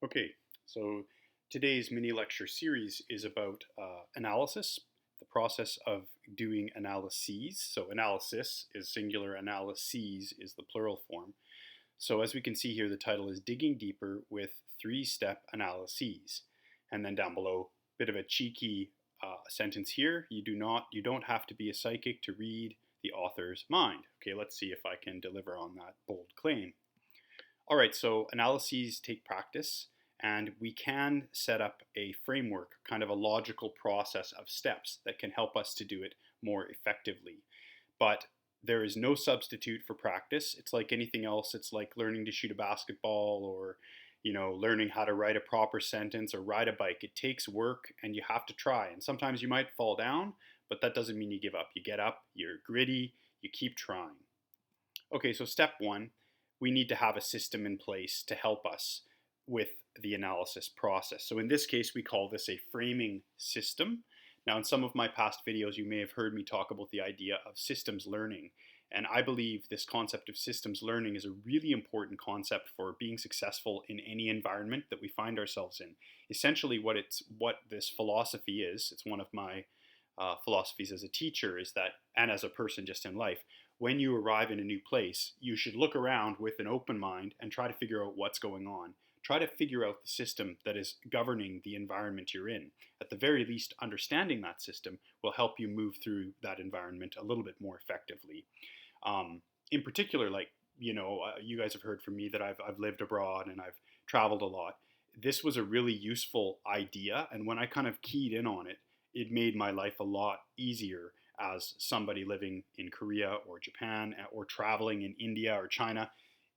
Okay, so today's mini lecture series is about analysis, the process of doing analyses. So analysis is singular, analyses is the plural form. So as we can see here, the title is Digging Deeper with Three-Step Analyses. And then down below, bit of a cheeky sentence here. You don't have to be a psychic to read the author's mind. Okay, let's see if I can deliver on that bold claim. All right, so analyses take practice, and we can set up a framework, kind of a logical process of steps that can help us to do it more effectively. But there is no substitute for practice. It's like anything else. It's like learning to shoot a basketball or learning how to write a proper sentence or ride a bike. It takes work and you have to try. And sometimes you might fall down, but that doesn't mean you give up. You get up, you're gritty, you keep trying. Okay, so step one, we need to have a system in place to help us with the analysis process. So in this case, we call this a framing system. Now, in some of my past videos, you may have heard me talk about the idea of systems learning. And I believe this concept of systems learning is a really important concept for being successful in any environment that we find ourselves in. Essentially, what this philosophy is, it's one of my philosophies as a teacher, is that, and as a person just in life, when you arrive in a new place, you should look around with an open mind and try to figure out what's going on. Try to figure out the system that is governing the environment you're in. At the very least, understanding that system will help you move through that environment a little bit more effectively. In particular, you guys have heard from me that I've lived abroad and I've traveled a lot. This was a really useful idea, and when I kind of keyed in on it, it made my life a lot easier as somebody living in Korea or Japan or traveling in India or China.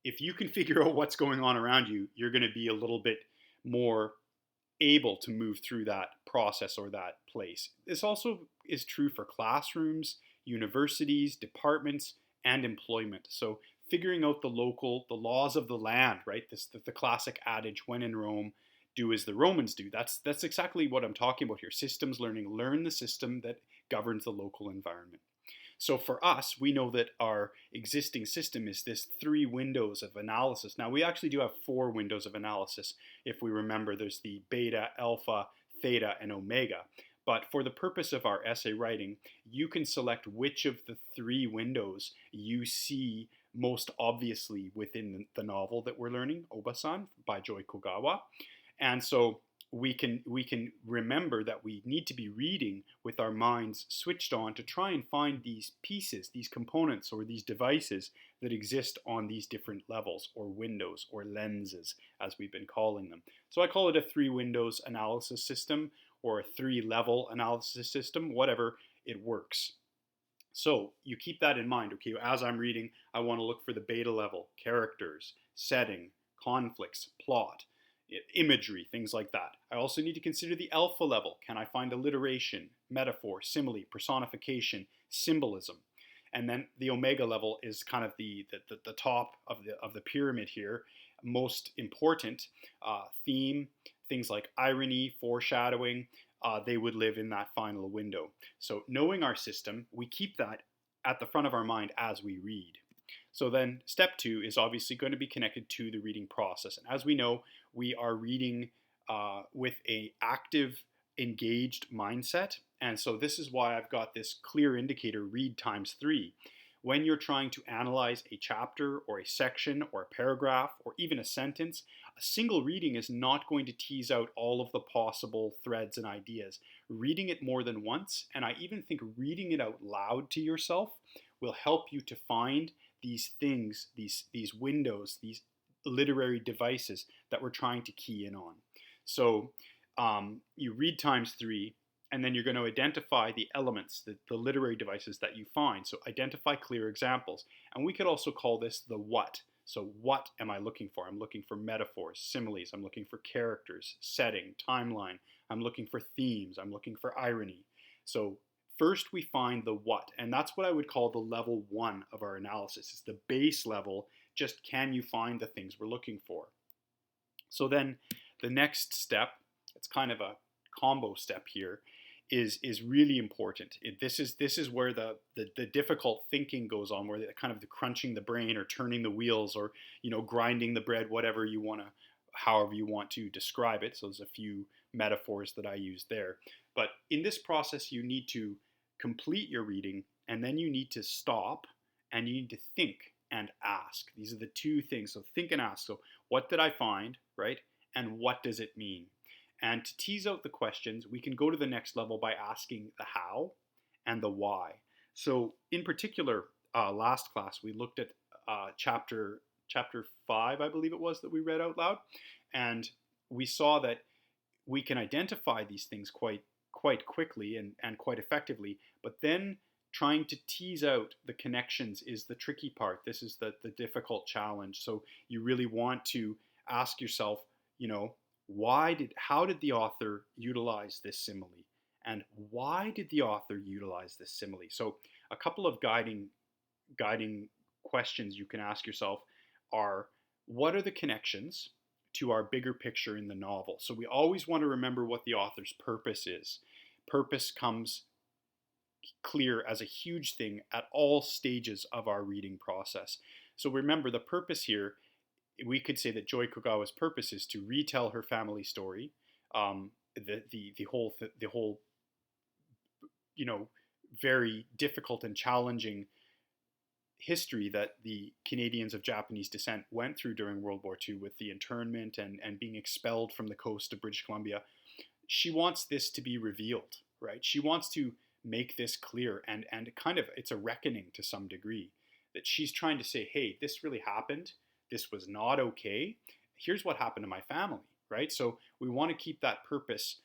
If you can figure out what's going on around you, you're going to be a little bit more able to move through that process or that place. This also is true for classrooms, universities, departments, and employment. So figuring out the laws of the land, right? The classic adage, when in Rome, do as the Romans do. That's exactly what I'm talking about here. Systems learning. Learn the system that governs the local environment. So for us, we know that our existing system is this 3 windows of analysis. Now, we actually do have 4 windows of analysis. If we remember, there's the beta, alpha, theta, and omega. But for the purpose of our essay writing, you can select which of the 3 windows you see most obviously within the novel that we're learning, Obasan by Joy Kogawa. And so we can remember that we need to be reading with our minds switched on to try and find these pieces, these components, or these devices that exist on these different levels or windows or lenses, as we've been calling them. So I call it a 3 windows analysis system or a 3-level analysis system, whatever, it works. So you keep that in mind. Okay, as I'm reading, I want to look for the beta level, characters, setting, conflicts, plot, imagery, things like that. I also need to consider the alpha level. Can I find alliteration, metaphor, simile, personification, symbolism? And then the omega level is kind of the top of the pyramid here. Most important theme, things like irony, foreshadowing, they would live in that final window. So knowing our system, we keep that at the front of our mind as we read. So then step 2 is obviously going to be connected to the reading process. And as we know, we are reading with an active, engaged mindset. And so this is why I've got this clear indicator, read times 3. When you're trying to analyze a chapter or a section or a paragraph or even a sentence, a single reading is not going to tease out all of the possible threads and ideas. Reading it more than once, and I even think reading it out loud to yourself, will help you to find these things, these windows, these literary devices that we're trying to key in on. So you read times 3, and then you're going to identify the elements, the literary devices that you find. So identify clear examples. And we could also call this the what. So what am I looking for? I'm looking for metaphors, similes. I'm looking for characters, setting, timeline. I'm looking for themes. I'm looking for irony. So first we find the what, and that's what I would call the level 1 of our analysis. It's the base level, just can you find the things we're looking for? So then the next step, it's kind of a combo step here, is really important. This is where the difficult thinking goes on, where the kind of the crunching the brain or turning the wheels or grinding the bread, whatever you want to however you want to describe it. So there's a few metaphors that I use there. But in this process, you need to complete your reading, and then you need to stop and you need to think and ask. These are the two things. So think and ask. So what did I find, right? And what does it mean? And to tease out the questions, we can go to the next level by asking the how and the why. So in particular, last class we looked at chapter 5, I believe it was, that we read out loud, and we saw that we can identify these things quite quickly and quite effectively, but then trying to tease out the connections is the tricky part. This is the difficult challenge. So you really want to ask yourself, how did the author utilize this simile? And why did the author utilize this simile? So a couple of guiding questions you can ask yourself are, what are the connections to our bigger picture in the novel? So we always want to remember what the author's purpose is. Purpose comes clear as a huge thing at all stages of our reading process. So remember, the purpose here, we could say that Joy Kogawa's purpose is to retell her family story. The whole very difficult and challenging history that the Canadians of Japanese descent went through during World War II, with the internment and being expelled from the coast of British Columbia. She wants this to be revealed, right? She wants to make this clear, and kind of, it's a reckoning to some degree, that she's trying to say, hey, this really happened. This was not okay. Here's what happened to my family, right? So we want to keep that purpose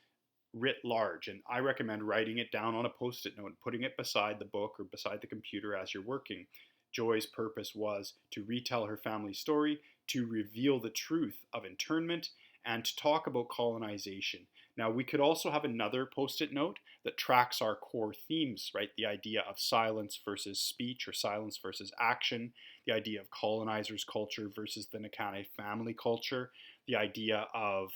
writ large, and I recommend writing it down on a post-it note and putting it beside the book or beside the computer as you're working. Joy's purpose was to retell her family's story, to reveal the truth of internment, and to talk about colonization. Now, we could also have another post-it note that tracks our core themes, right? The idea of silence versus speech, or silence versus action, the idea of colonizers' culture versus the Nakane family culture, the idea of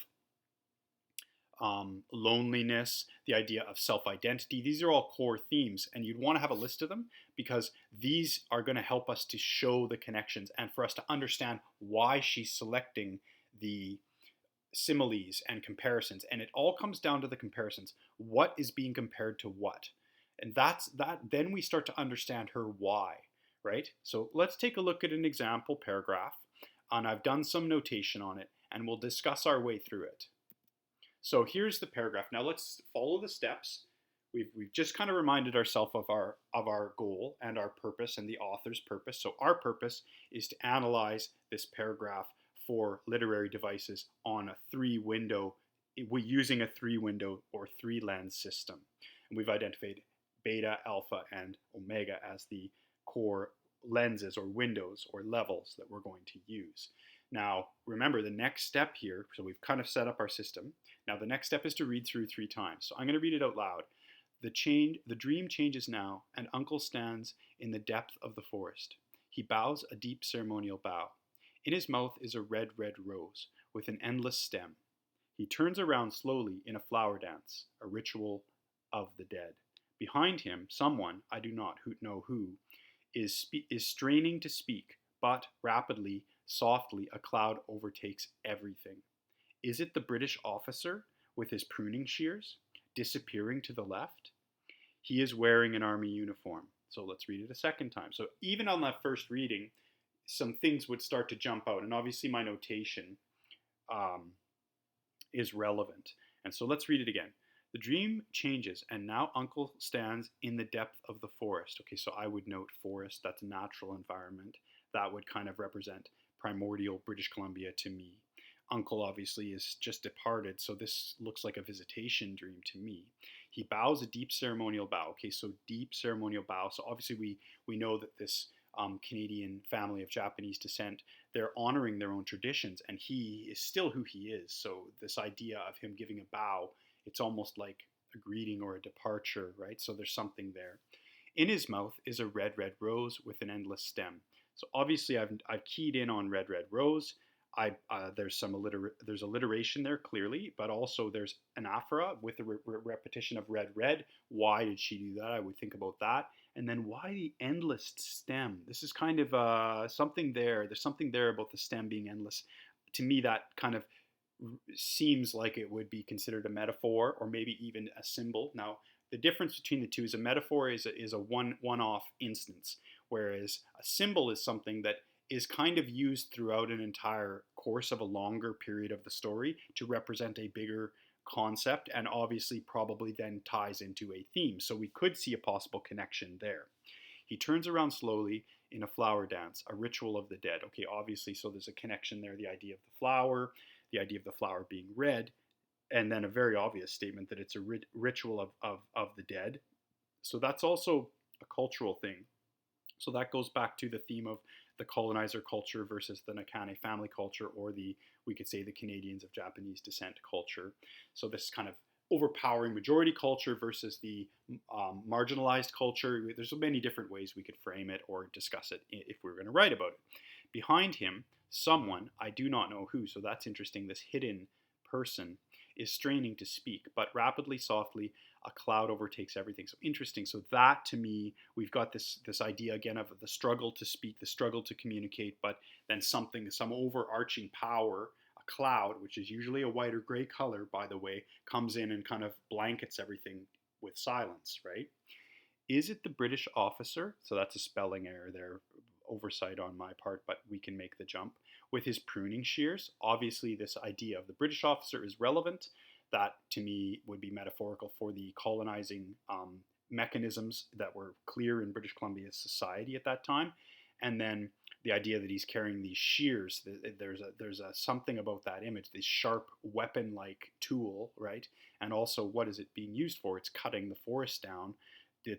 loneliness, the idea of self-identity. These are all core themes, and you'd want to have a list of them, because these are going to help us to show the connections and for us to understand why she's selecting the similes and comparisons. And it all comes down to the comparisons. What is being compared to what? And then we start to understand her why, right? So let's take a look at an example paragraph, and I've done some notation on it, and we'll discuss our way through it. So here's the paragraph. Now let's follow the steps. We've just kind of reminded ourselves of our goal and our purpose and the author's purpose. So our purpose is to analyze this paragraph for literary devices on a using a 3-window or 3-lens system. And we've identified beta, alpha, and omega as the core lenses or windows or levels that we're going to use. Now, remember the next step here, so we've kind of set up our system. Now, the next step is to read through 3 times. So I'm going to read it out loud. The dream changes now, and Uncle stands in the depth of the forest. He bows a deep ceremonial bow. In his mouth is a red, red rose with an endless stem. He turns around slowly in a flower dance, a ritual of the dead. Behind him, someone, I do not know who, is straining to speak, but rapidly, softly, a cloud overtakes everything. Is it the British officer with his pruning shears, disappearing to the left? He is wearing an army uniform. So let's read it a second time. So even on that first reading, some things would start to jump out. And obviously my notation is relevant. And so let's read it again. The dream changes, and now Uncle stands in the depth of the forest. Okay, so I would note forest, that's natural environment. That would kind of represent primordial British Columbia to me. Uncle obviously is just departed, so this looks like a visitation dream to me. He bows a deep ceremonial bow. Okay, so deep ceremonial bow. So obviously we know that this Canadian family of Japanese descent, they're honoring their own traditions, and he is still who he is. So this idea of him giving a bow, it's almost like a greeting or a departure, right? So there's something there. In his mouth is a red, red rose with an endless stem. So obviously I've keyed in on red, red rose. There's alliteration there clearly, but also there's anaphora with the repetition of red, red. Why did she do that? I would think about that. And then why the endless stem? This is kind of something there. There's something there about the stem being endless. To me, that kind of seems like it would be considered a metaphor or maybe even a symbol. Now, the difference between the two is a metaphor is a one-off instance, whereas a symbol is something that is kind of used throughout an entire course of a longer period of the story to represent a bigger concept, and obviously probably then ties into a theme. So we could see a possible connection there. He turns around slowly in a flower dance, a ritual of the dead. Okay, obviously, so there's a connection there, the idea of the idea of the flower being red, and then a very obvious statement that it's a ritual of the dead. So that's also a cultural thing. So that goes back to the theme of the colonizer culture versus the Nakane family culture, or we could say the Canadians of Japanese descent culture. So this kind of overpowering majority culture versus the marginalized culture. There's many different ways we could frame it or discuss it if we were going to write about it. Behind him, someone, I do not know who, so that's interesting, this hidden person is straining to speak, but rapidly, softly, a cloud overtakes everything. So interesting. So that, to me, we've got this idea again of the struggle to speak, the struggle to communicate, but then something, some overarching power, a cloud, which is usually a white or gray color, by the way, comes in and kind of blankets everything with silence, right? Is it the British officer? So that's a spelling error there, oversight on my part, but we can make the jump. With his pruning shears, obviously this idea of the British officer is relevant. That, to me, would be metaphorical for the colonizing mechanisms that were clear in British Columbia's society at that time. And then the idea that he's carrying these shears, there's a something about that image, this sharp weapon-like tool, right? And also, what is it being used for? It's cutting the forest down.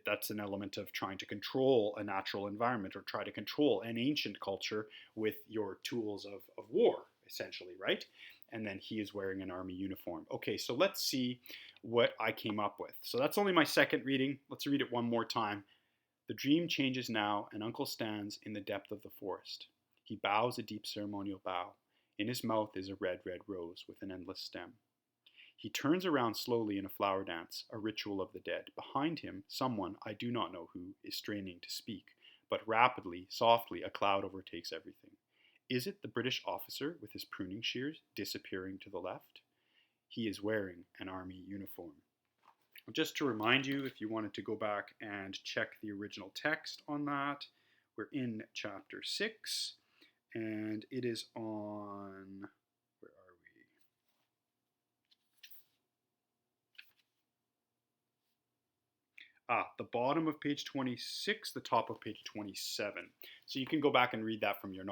That's an element of trying to control a natural environment or try to control an ancient culture with your tools of war, essentially, right? And then he is wearing an army uniform. Okay, so let's see what I came up with. So that's only my second reading. Let's read it one more time. The dream changes now, and Uncle stands in the depth of the forest. He bows a deep ceremonial bow. In his mouth is a red, red rose with an endless stem. He turns around slowly in a flower dance, a ritual of the dead. Behind him, someone, I do not know who, is straining to speak, but rapidly, softly, a cloud overtakes everything. Is it the British officer with his pruning shears disappearing to the left? He is wearing an army uniform. Just to remind you, if you wanted to go back and check the original text on that, we're in chapter 6, and it is on, where are we? The bottom of page 26, the top of page 27. So you can go back and read that from your